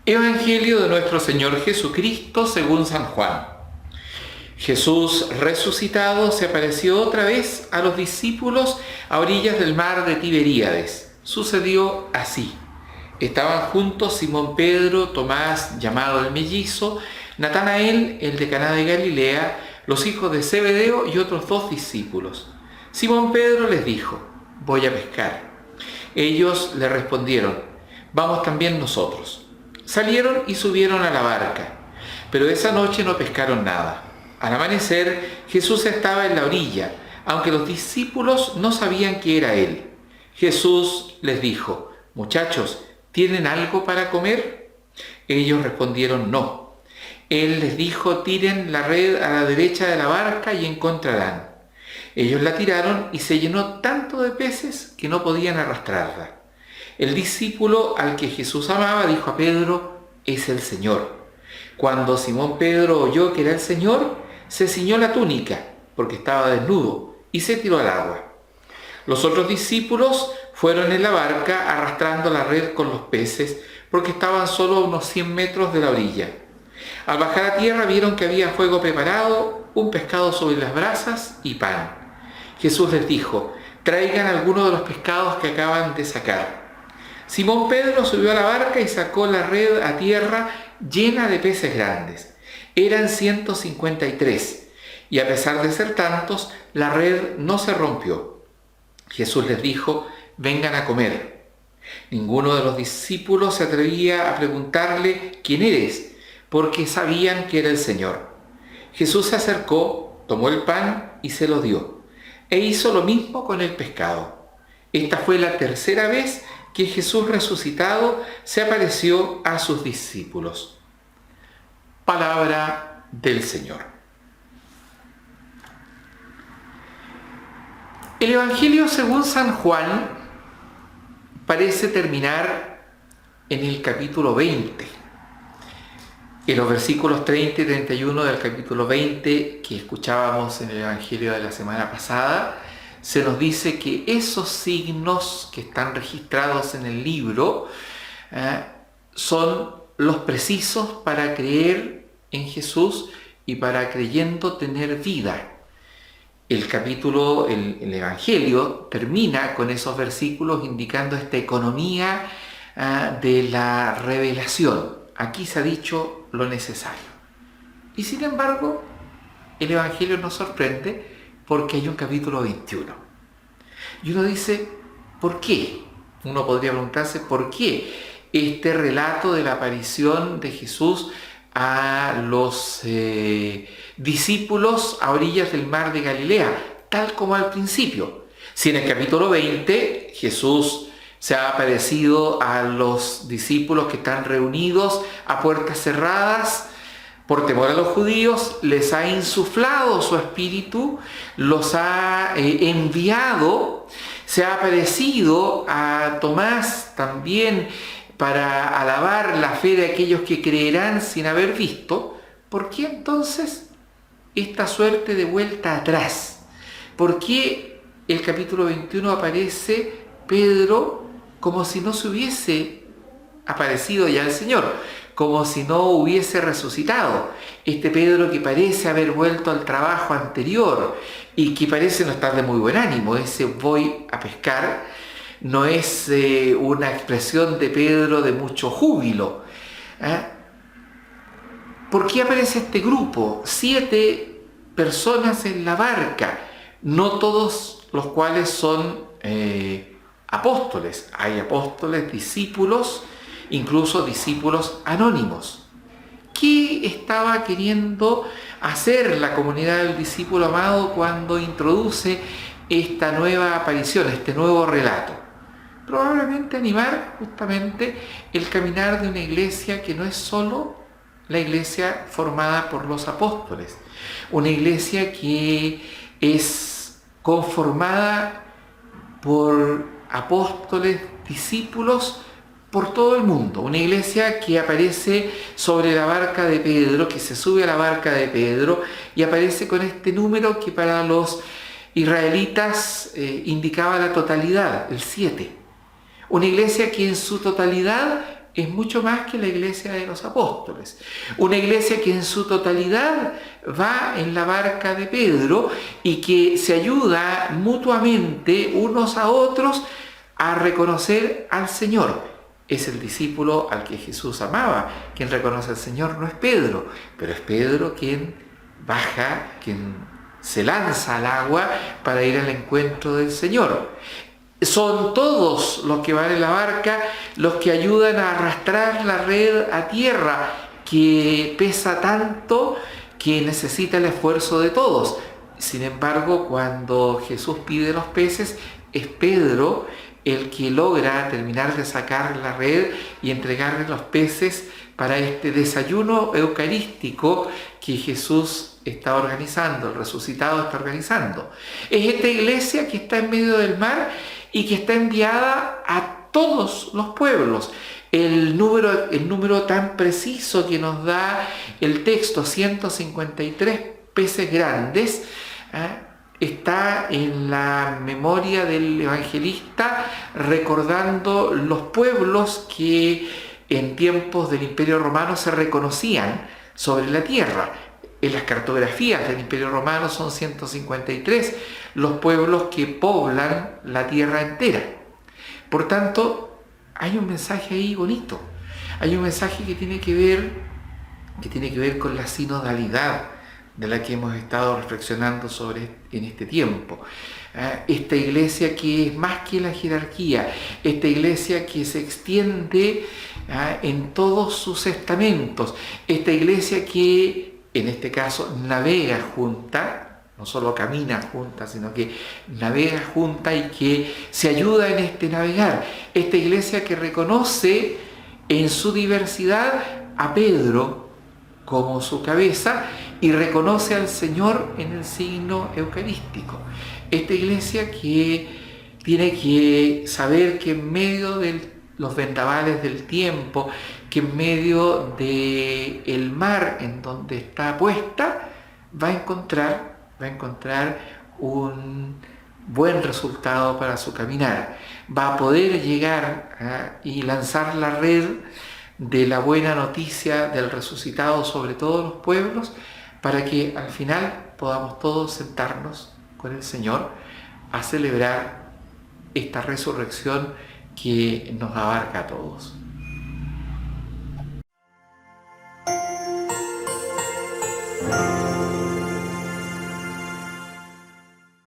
Evangelio de nuestro Señor Jesucristo según San Juan. Jesús resucitado se apareció otra vez a los discípulos a orillas del mar de Tiberíades. Sucedió así. Estaban juntos Simón Pedro, Tomás, llamado el mellizo, Natanael, el de Caná de Galilea, los hijos de Zebedeo y otros 2 discípulos. Simón Pedro les dijo: voy a pescar. Ellos le respondieron: vamos también nosotros. Salieron y subieron a la barca, pero esa noche no pescaron nada. Al amanecer, Jesús estaba en la orilla, aunque los discípulos no sabían que era Él. Jesús les dijo: muchachos, ¿tienen algo para comer? Ellos respondieron: no. Él les dijo: tiren la red a la derecha de la barca y encontrarán. Ellos la tiraron y se llenó tanto de peces que no podían arrastrarla. El discípulo al que Jesús amaba dijo a Pedro: es el Señor. Cuando Simón Pedro oyó que era el Señor, se ciñó la túnica, porque estaba desnudo, y se tiró al agua. Los otros discípulos fueron en la barca arrastrando la red con los peces, porque estaban solo a unos 100 metros de la orilla. Al bajar a tierra vieron que había fuego preparado, un pescado sobre las brasas y pan. Jesús les dijo: traigan alguno de los pescados que acaban de sacar. Simón Pedro subió a la barca y sacó la red a tierra llena de peces grandes. Eran 153, y a pesar de ser tantos, la red no se rompió. Jesús les dijo: vengan a comer. Ninguno de los discípulos se atrevía a preguntarle: ¿quién eres?, porque sabían que era el Señor. Jesús se acercó, tomó el pan y se lo dio, e hizo lo mismo con el pescado. Esta fue la tercera vez que Jesús resucitado se apareció a sus discípulos. Palabra del Señor. El Evangelio según San Juan parece terminar en el capítulo 20. En los versículos 30 y 31 del capítulo 20 que escuchábamos en el Evangelio de la semana pasada, se nos dice que esos signos que están registrados en el libro son los precisos para creer en Jesús y para, creyendo, tener vida. El Evangelio termina con esos versículos indicando esta economía de la revelación. Aquí se ha dicho lo necesario. Y sin embargo, el Evangelio nos sorprende porque hay un capítulo 21. Y uno dice: ¿por qué? Uno podría preguntarse: ¿por qué este relato de la aparición de Jesús a los discípulos a orillas del mar de Galilea, tal como al principio? Si en el capítulo 20 Jesús se ha aparecido a los discípulos que están reunidos a puertas cerradas, por temor a los judíos, les ha insuflado su espíritu, los ha enviado, se ha aparecido a Tomás también para alabar la fe de aquellos que creerán sin haber visto. ¿Por qué entonces esta suerte de vuelta atrás? ¿Por qué el capítulo 21 aparece Pedro como si no se hubiese aparecido ya el Señor, como si no hubiese resucitado? Este Pedro que parece haber vuelto al trabajo anterior y que parece no estar de muy buen ánimo. Ese voy a pescar no es una expresión de Pedro de mucho júbilo. ¿Por qué aparece este grupo? 7 personas en la barca, no todos los cuales son apóstoles. Hay apóstoles, discípulos, incluso discípulos anónimos. ¿Qué estaba queriendo hacer la comunidad del discípulo amado cuando introduce esta nueva aparición, este nuevo relato? Probablemente animar justamente el caminar de una iglesia que no es solo la iglesia formada por los apóstoles, una iglesia que es conformada por apóstoles, discípulos por todo el mundo, una iglesia que aparece sobre la barca de Pedro, que se sube a la barca de Pedro y aparece con este número que para los israelitas indicaba la totalidad, el 7. Una iglesia que en su totalidad es mucho más que la iglesia de los apóstoles. Una iglesia que en su totalidad va en la barca de Pedro y que se ayuda mutuamente unos a otros a reconocer al Señor. Es el discípulo al que Jesús amaba. Quien reconoce al Señor no es Pedro, pero es Pedro quien baja, quien se lanza al agua para ir al encuentro del Señor. Son todos los que van en la barca los que ayudan a arrastrar la red a tierra, que pesa tanto que necesita el esfuerzo de todos. Sin embargo, cuando Jesús pide los peces, es Pedro el que logra terminar de sacar la red y entregarle los peces para este desayuno eucarístico que Jesús está organizando, el resucitado está organizando. Es esta iglesia que está en medio del mar y que está enviada a todos los pueblos. El número tan preciso que nos da el texto, 153 peces grandes, está en la memoria del evangelista, recordando los pueblos que en tiempos del Imperio Romano se reconocían sobre la tierra. En las cartografías del Imperio Romano son 153 los pueblos que poblan la tierra entera. Por tanto, hay un mensaje ahí bonito. Hay un mensaje que tiene que ver con la sinodalidad de la que hemos estado reflexionando en este tiempo. Esta iglesia que es más que la jerarquía, esta iglesia que se extiende en todos sus estamentos, esta iglesia que en este caso navega junta, no solo camina junta, sino que navega junta y que se ayuda en este navegar. Esta iglesia que reconoce en su diversidad a Pedro como su cabeza y reconoce al Señor en el signo eucarístico. Esta iglesia que tiene que saber que en medio de los vendavales del tiempo, que en medio del mar en donde está puesta, va a encontrar un buen resultado para su caminar. Va a poder llegar y lanzar la red de la buena noticia del resucitado sobre todos los pueblos, para que al final podamos todos sentarnos con el Señor a celebrar esta resurrección que nos abarca a todos.